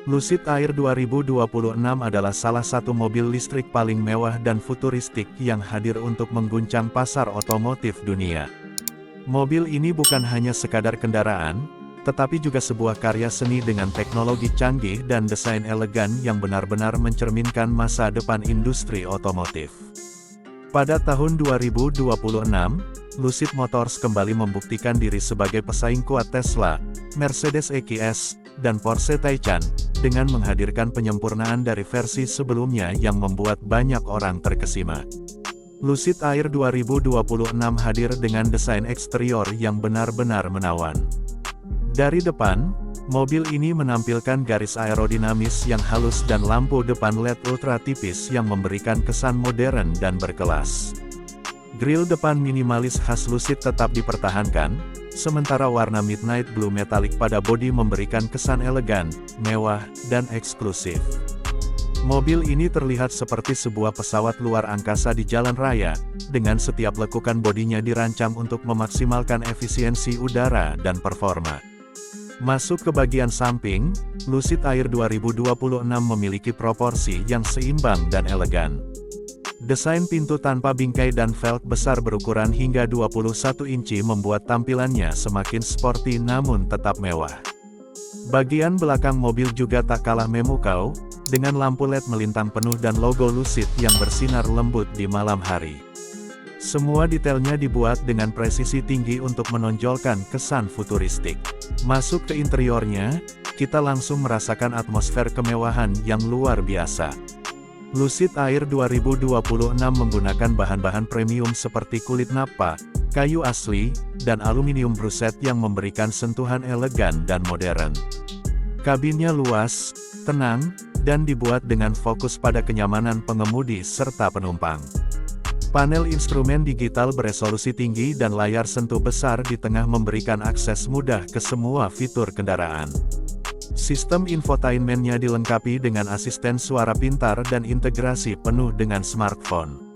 Lucid Air 2026 adalah salah satu mobil listrik paling mewah dan futuristik yang hadir untuk mengguncang pasar otomotif dunia. Mobil ini bukan hanya sekadar kendaraan, tetapi juga sebuah karya seni dengan teknologi canggih dan desain elegan yang benar-benar mencerminkan masa depan industri otomotif. Pada tahun 2026, Lucid Motors kembali membuktikan diri sebagai pesaing kuat Tesla, Mercedes EQS, dan Porsche Taycan, dengan menghadirkan penyempurnaan dari versi sebelumnya yang membuat banyak orang terkesima. Lucid Air 2026 hadir dengan desain eksterior yang benar-benar menawan. Dari depan, mobil ini menampilkan garis aerodinamis yang halus dan lampu depan LED ultra tipis yang memberikan kesan modern dan berkelas. Grill depan minimalis khas Lucid tetap dipertahankan, sementara warna midnight blue metallic pada bodi memberikan kesan elegan, mewah, dan eksklusif. Mobil ini terlihat seperti sebuah pesawat luar angkasa di jalan raya, dengan setiap lekukan bodinya dirancang untuk memaksimalkan efisiensi udara dan performa. Masuk ke bagian samping, Lucid Air 2026 memiliki proporsi yang seimbang dan elegan. Desain pintu tanpa bingkai dan velg besar berukuran hingga 21 inci membuat tampilannya semakin sporty namun tetap mewah. Bagian belakang mobil juga tak kalah memukau, dengan lampu LED melintang penuh dan logo Lucid yang bersinar lembut di malam hari. Semua detailnya dibuat dengan presisi tinggi untuk menonjolkan kesan futuristik. Masuk ke interiornya, kita langsung merasakan atmosfer kemewahan yang luar biasa. Lucid Air 2026 menggunakan bahan-bahan premium seperti kulit nappa, kayu asli, dan aluminium bruset yang memberikan sentuhan elegan dan modern. Kabinnya luas, tenang, dan dibuat dengan fokus pada kenyamanan pengemudi serta penumpang. Panel instrumen digital beresolusi tinggi dan layar sentuh besar di tengah memberikan akses mudah ke semua fitur kendaraan. Sistem infotainmentnya dilengkapi dengan asisten suara pintar dan integrasi penuh dengan smartphone.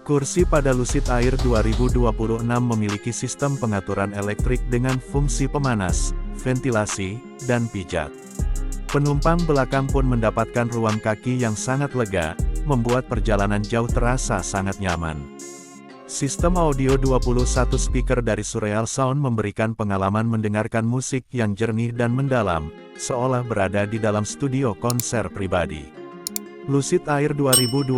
Kursi pada Lucid Air 2026 memiliki sistem pengaturan elektrik dengan fungsi pemanas, ventilasi, dan pijat. Penumpang belakang pun mendapatkan ruang kaki yang sangat lega, membuat perjalanan jauh terasa sangat nyaman. Sistem audio 21 speaker dari Surreal Sound memberikan pengalaman mendengarkan musik yang jernih dan mendalam, seolah berada di dalam studio konser pribadi. Lucid Air 2026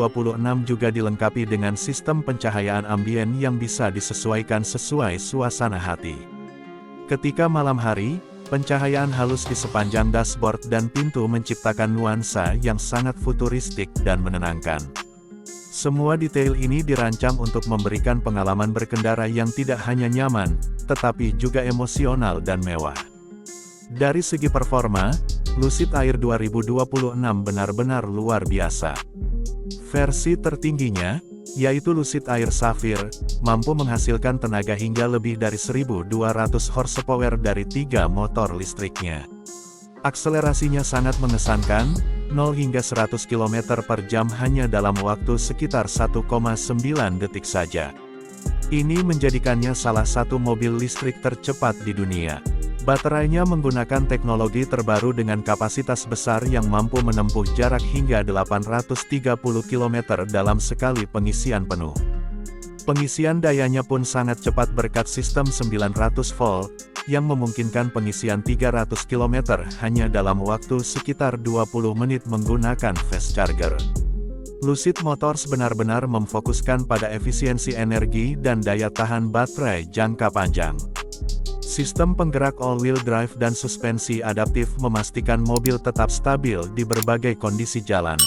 juga dilengkapi dengan sistem pencahayaan ambien yang bisa disesuaikan sesuai suasana hati. Ketika malam hari, pencahayaan halus di sepanjang dashboard dan pintu menciptakan nuansa yang sangat futuristik dan menenangkan. Semua detail ini dirancang untuk memberikan pengalaman berkendara yang tidak hanya nyaman, tetapi juga emosional dan mewah. Dari segi performa, Lucid Air 2026 benar-benar luar biasa. Versi tertingginya, yaitu Lucid Air Sapphire, mampu menghasilkan tenaga hingga lebih dari 1.200 horsepower dari 3 motor listriknya. Akselerasinya sangat mengesankan, 0 hingga 100 km per jam hanya dalam waktu sekitar 1,9 detik saja. Ini menjadikannya salah satu mobil listrik tercepat di dunia. Baterainya menggunakan teknologi terbaru dengan kapasitas besar yang mampu menempuh jarak hingga 830 km dalam sekali pengisian penuh. Pengisian dayanya pun sangat cepat berkat sistem 900 volt, yang memungkinkan pengisian 300 km hanya dalam waktu sekitar 20 menit menggunakan fast charger. Lucid Motors benar-benar memfokuskan pada efisiensi energi dan daya tahan baterai jangka panjang. Sistem penggerak all-wheel drive dan suspensi adaptif memastikan mobil tetap stabil di berbagai kondisi jalan.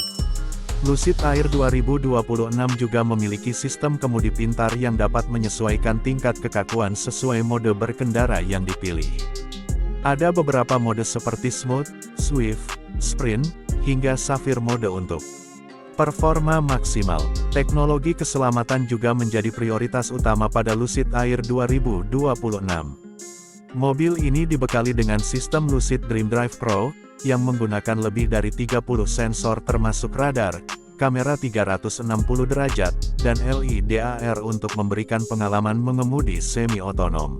Lucid Air 2026 juga memiliki sistem kemudi pintar yang dapat menyesuaikan tingkat kekakuan sesuai mode berkendara yang dipilih. Ada beberapa mode seperti Smooth, Swift, Sprint, hingga Sapphire mode untuk performa maksimal. Teknologi keselamatan juga menjadi prioritas utama pada Lucid Air 2026. Mobil ini dibekali dengan sistem Lucid Dream Drive Pro, yang menggunakan lebih dari 30 sensor termasuk radar, kamera 360 derajat, dan LiDAR untuk memberikan pengalaman mengemudi semi-otonom.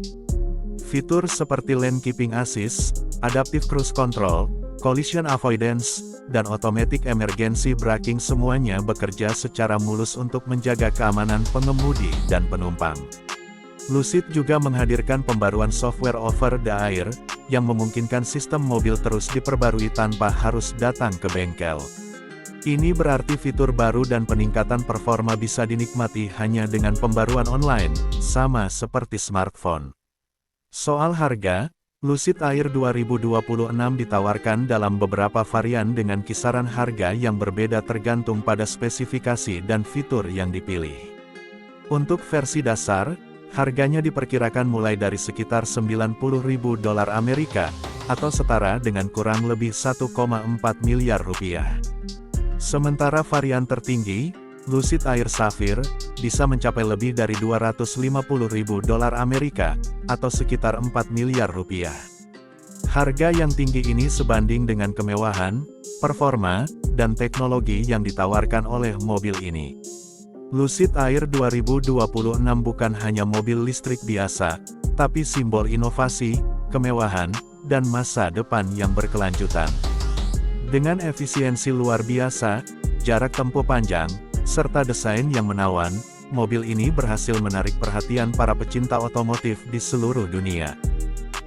Fitur seperti Lane Keeping Assist, Adaptive Cruise Control, collision avoidance, dan automatic emergency braking semuanya bekerja secara mulus untuk menjaga keamanan pengemudi dan penumpang. Lucid juga menghadirkan pembaruan software over the air, yang memungkinkan sistem mobil terus diperbarui tanpa harus datang ke bengkel. Ini berarti fitur baru dan peningkatan performa bisa dinikmati hanya dengan pembaruan online, sama seperti smartphone. Soal harga, Lucid Air 2026 ditawarkan dalam beberapa varian dengan kisaran harga yang berbeda tergantung pada spesifikasi dan fitur yang dipilih. Untuk versi dasar, harganya diperkirakan mulai dari sekitar $90.000 Amerika, atau setara dengan kurang lebih 1,4 miliar rupiah. Sementara varian tertinggi, Lucid Air Sapphire, bisa mencapai lebih dari $250.000 Amerika, atau sekitar 4 miliar rupiah. Harga yang tinggi ini sebanding dengan kemewahan, performa, dan teknologi yang ditawarkan oleh mobil ini. Lucid Air 2026 bukan hanya mobil listrik biasa, tapi simbol inovasi, kemewahan, dan masa depan yang berkelanjutan. Dengan efisiensi luar biasa, jarak tempuh panjang, serta desain yang menawan, mobil ini berhasil menarik perhatian para pecinta otomotif di seluruh dunia.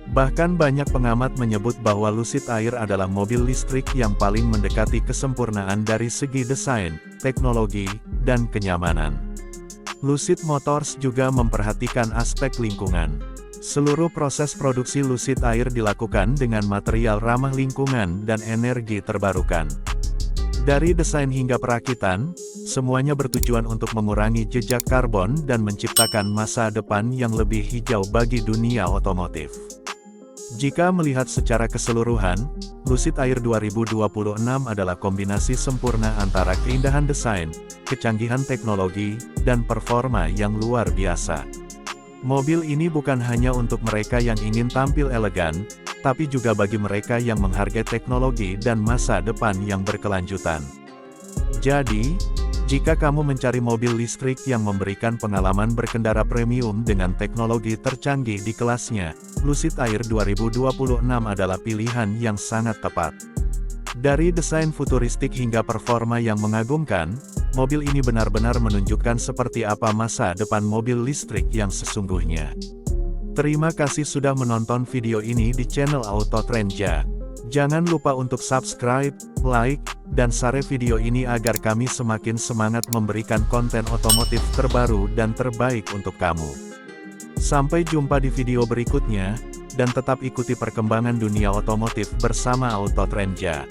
Bahkan banyak pengamat menyebut bahwa Lucid Air adalah mobil listrik yang paling mendekati kesempurnaan dari segi desain, teknologi, dan kenyamanan. Lucid Motors juga memperhatikan aspek lingkungan. Seluruh proses produksi Lucid Air dilakukan dengan material ramah lingkungan dan energi terbarukan. Dari desain hingga perakitan, semuanya bertujuan untuk mengurangi jejak karbon dan menciptakan masa depan yang lebih hijau bagi dunia otomotif. Jika melihat secara keseluruhan, Lucid Air 2026 adalah kombinasi sempurna antara keindahan desain, kecanggihan teknologi, dan performa yang luar biasa. Mobil ini bukan hanya untuk mereka yang ingin tampil elegan, tapi juga bagi mereka yang menghargai teknologi dan masa depan yang berkelanjutan. Jadi, jika kamu mencari mobil listrik yang memberikan pengalaman berkendara premium dengan teknologi tercanggih di kelasnya, Lucid Air 2026 adalah pilihan yang sangat tepat. Dari desain futuristik hingga performa yang mengagumkan, mobil ini benar-benar menunjukkan seperti apa masa depan mobil listrik yang sesungguhnya. Terima kasih sudah menonton video ini di channel Auto Trendja. Jangan lupa untuk subscribe, like, dan share video ini agar kami semakin semangat memberikan konten otomotif terbaru dan terbaik untuk kamu. Sampai jumpa di video berikutnya, dan tetap ikuti perkembangan dunia otomotif bersama Auto Trendja.